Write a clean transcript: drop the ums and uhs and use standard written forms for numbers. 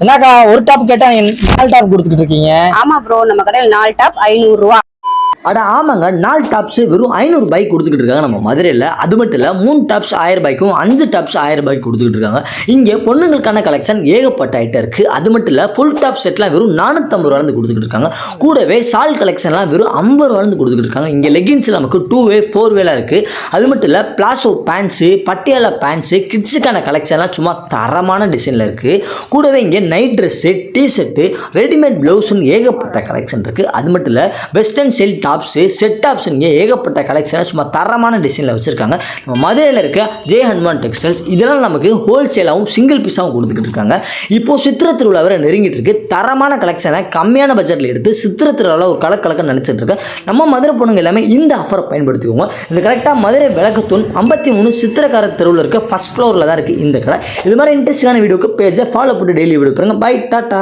என்னக்கா ஒரு டாப் கேட்டா 4 டாப் கொடுத்துக்கிட்டு இருக்கீங்க? ஆமா ப்ரோ, நம்ம கடையில் 4 டாப் 500 ரூபா. அட ஆமாங்க, 4 டாப்ஸ் வெறும் 500 ரூபாய்க்கு கொடுத்துக்கிட்டு இருக்காங்க நம்ம மதுரையில். அது மட்டும் இல்லை, 3 டாப்ஸ் 1000 ரூபாய்க்கும் 5 டாப்ஸ் 1000 ரூபாய்க்கு கொடுத்துக்கிட்டு இருக்காங்க. இங்கே பொண்ணுங்களுக்கான கலெக்ஷன் ஏகப்பட்ட ஐட்டம் இருக்குது. அது மட்டும் இல்லை, ஃபுல் டாப் செட்லாம் வெறும் 450 ரூபாயிலிருந்து கொடுத்துக்கிட்டு இருக்காங்க. கூடவே ஷால் கலெக்ஷன்லாம் வெறும் 50 ரூபாயிலிருந்து கொடுத்துக்கிட்டு இருக்காங்க. இங்கே லெகின்ஸ் நமக்கு 2 வே 4 வேலாம் இருக்குது. அது மட்டும் இல்லை, பிளாசோ பேண்ட்ஸு, பட்டியாலா பேண்ட்ஸு, கிட்ஸுக்கான கலெக்ஷன்லாம் சும்மா தரமான டிசைனில் இருக்குது. கூடவே இங்கே நைட் ட்ரெஸ்ஸு, டிஷர்ட்டு, ரெடிமேட் ப்ளவுஸுன்னு ஏகப்பட்ட கலெக்ஷன் இருக்குது. அது மட்டும் இல்லை, western style tops, set tops இங்கே ஏகப்பட்ட கலெக்ஷனை சும்மா தரமான டிசைனில் வச்சுருக்காங்க. நம்ம மதுரையில் இருக்க ஜே ஹனுமான் டெக்ஸ்டைல்ஸ் இதெல்லாம் நமக்கு ஹோல்சேலாகவும் சிங்கிள் பீஸாகவும் கொடுத்துக்கிட்டு இருக்காங்க. இப்போது சித்திரை திருவிழா வரை நெருங்கிட்டு இருக்கு. தரமான கலெக்ஷனை கம்மியான பட்ஜெட்டில் எடுத்து சித்திரை திருவிழாவில் ஒரு கலக்க நினச்சிட்டு இருக்கேன். நம்ம மதுரை பொண்ணுங்க எல்லாமே இந்த ஆஃபரை பயன்படுத்திக்கோங்க. இது கரெக்டாக மதுரை விளக்கத்தூண் 53 சித்திரக்கார தெருவில் இருக்க ஃபர்ஸ்ட் ஃப்ளோரில் தான் இருக்குது இந்த கடை. இது மாதிரி இன்ட்ரெஸ்டான வீடியோக்கு பேஜை ஃபாலோ பண்ணி டெய்லி வீடியோ பாருங்க. Bye, tata.